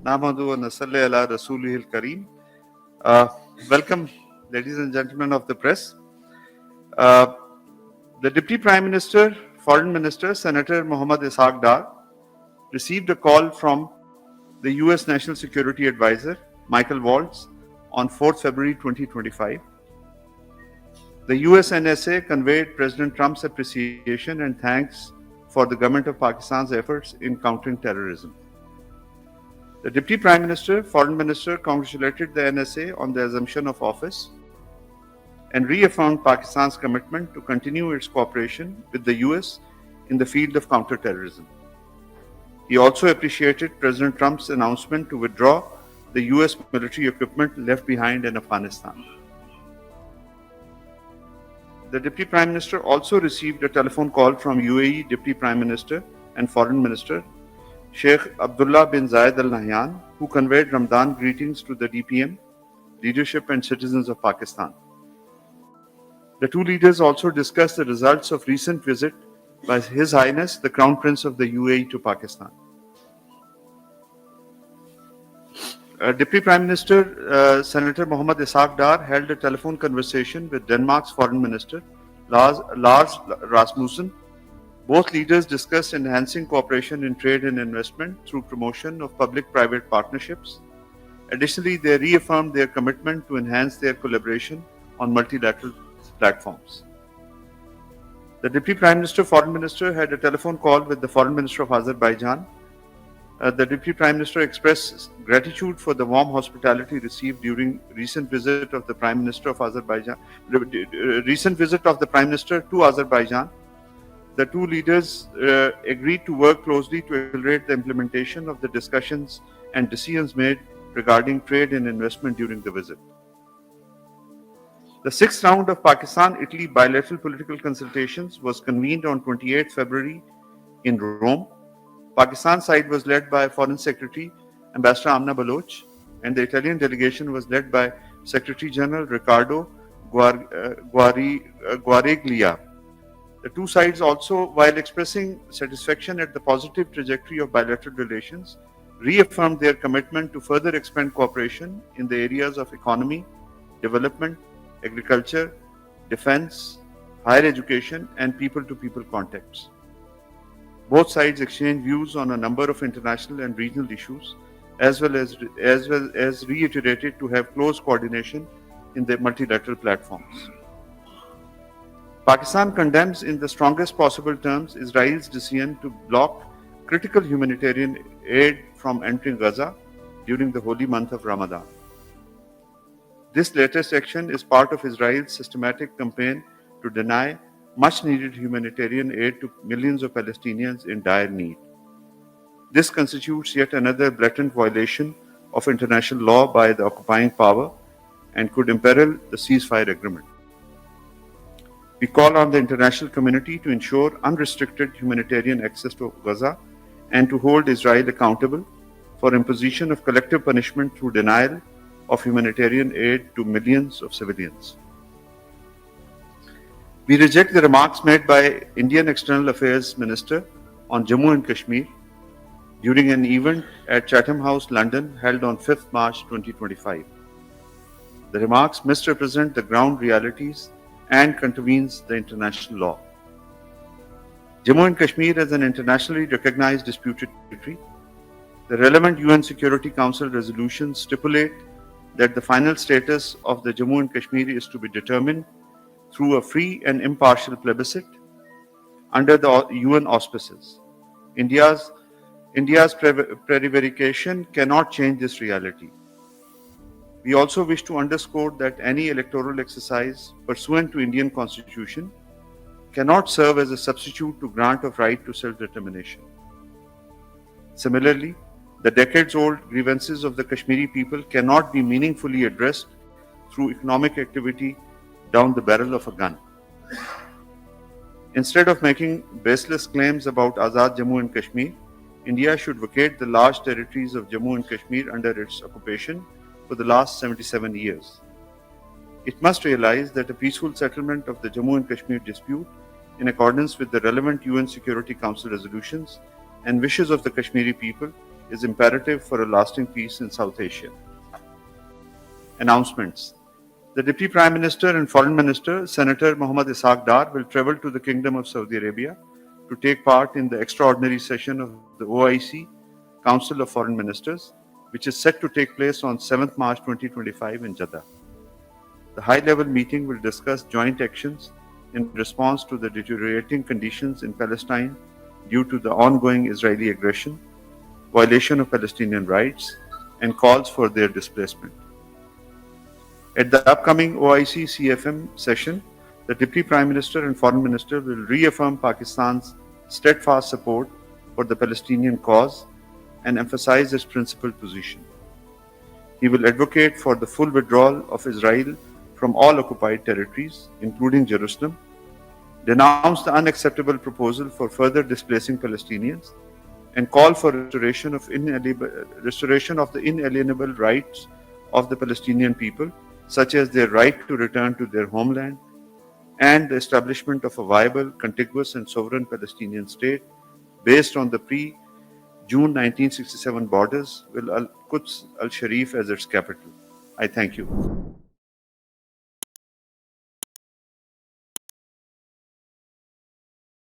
Namadu wa nasalli ala Rasulihil Kareem. Uh, Welcome, ladies and gentlemen of the press. Uh, the Deputy Prime Minister, Foreign Minister, Senator Mohammad Ishaq Dar, received a call from the US National Security Advisor, Michael Waltz, on 4th February 2025. The US NSA conveyed President Trump's appreciation and thanks for the government of Pakistan's efforts in countering terrorism. The Deputy Prime Minister, Foreign Minister congratulated the NSA on the assumption of office and reaffirmed Pakistan's commitment to continue its cooperation with the US in the field of counterterrorism. He also appreciated President Trump's announcement to withdraw the US military equipment left behind in Afghanistan. The Deputy Prime Minister also received a telephone call from UAE Deputy Prime Minister and Foreign Minister Sheikh Abdullah bin Zayed Al Nahyan, who conveyed Ramadan greetings to the DPM, leadership and citizens of Pakistan. The two leaders also discussed the results of recent visit by His Highness the Crown Prince of the UAE to Pakistan. Deputy Prime Minister Senator Mohammad Ishaq Dar held a telephone conversation with Denmark's Foreign Minister Lars Rasmussen. Both leaders discussed enhancing cooperation in trade and investment through promotion of public-private partnerships. Additionally, they reaffirmed their commitment to enhance their collaboration on multilateral platforms. The Deputy Prime Minister, Foreign Minister had a telephone call with the Foreign Minister of Azerbaijan. The Deputy Prime Minister expressed gratitude for the warm hospitality received during recent visit of the Prime Minister of Azerbaijan. Recent visit of the Prime Minister to Azerbaijan. The two leaders agreed to work closely to accelerate the implementation of the discussions and decisions made regarding trade and investment during the visit. The sixth round of Pakistan-Italy bilateral political consultations was convened on 28 February in Rome. Pakistan's side was led by Foreign Secretary Ambassador Amna Baloch, and the Italian delegation was led by Secretary General Riccardo Guariglia. The two sides also, while expressing satisfaction at the positive trajectory of bilateral relations, reaffirmed their commitment to further expand cooperation in the areas of economy, development, agriculture, defense, higher education, and people-to-people contacts. Both sides exchanged views on a number of international and regional issues, as well as reiterated to have close coordination in the multilateral platforms. Pakistan condemns in the strongest possible terms Israel's decision to block critical humanitarian aid from entering Gaza during the holy month of Ramadan. This latest action is part of Israel's systematic campaign to deny much-needed humanitarian aid to millions of Palestinians in dire need. This constitutes yet another blatant violation of international law by the occupying power and could imperil the ceasefire agreement. We call on the international community to ensure unrestricted humanitarian access to Gaza and to hold Israel accountable for imposition of collective punishment through denial of humanitarian aid to millions of civilians. We reject the remarks made by Indian External Affairs Minister on Jammu and Kashmir during an event at Chatham House, London, held on 5th March 2025. The remarks misrepresent the ground realities and contravenes the international law. Jammu and Kashmir is an internationally recognized disputed territory. The relevant UN Security Council resolutions stipulate that the final status of the Jammu and Kashmir is to be determined through a free and impartial plebiscite under the UN auspices. India's prevarication cannot change this reality. We also wish to underscore that any electoral exercise pursuant to Indian Constitution cannot serve as a substitute to grant of right to self-determination. Similarly, the decades-old grievances of the Kashmiri people cannot be meaningfully addressed through economic activity down the barrel of a gun. Instead of making baseless claims about Azad Jammu and Kashmir, India should vacate the large territories of Jammu and Kashmir under its occupation for the last 77 years. It must realize that a peaceful settlement of the Jammu and Kashmir dispute, in accordance with the relevant UN Security Council resolutions and wishes of the Kashmiri people, is imperative for a lasting peace in South Asia. Announcements. The Deputy Prime Minister and Foreign Minister, Senator Mohammad Ishaq Dar, will travel to the Kingdom of Saudi Arabia to take part in the extraordinary session of the OIC Council of Foreign Ministers, which is set to take place on 7th March 2025 in Jeddah. The high-level meeting will discuss joint actions in response to the deteriorating conditions in Palestine due to the ongoing Israeli aggression, violation of Palestinian rights, and calls for their displacement. At the upcoming OIC CFM session, the Deputy Prime Minister and Foreign Minister will reaffirm Pakistan's steadfast support for the Palestinian cause and emphasize its principled position. He will advocate for the full withdrawal of Israel from all occupied territories, including Jerusalem, denounce the unacceptable proposal for further displacing Palestinians, and call for restoration of the inalienable rights of the Palestinian people, such as their right to return to their homeland and the establishment of a viable, contiguous and sovereign Palestinian state based on the pre-June 1967 borders with Al-Quds al-Sharif as its capital. I thank you.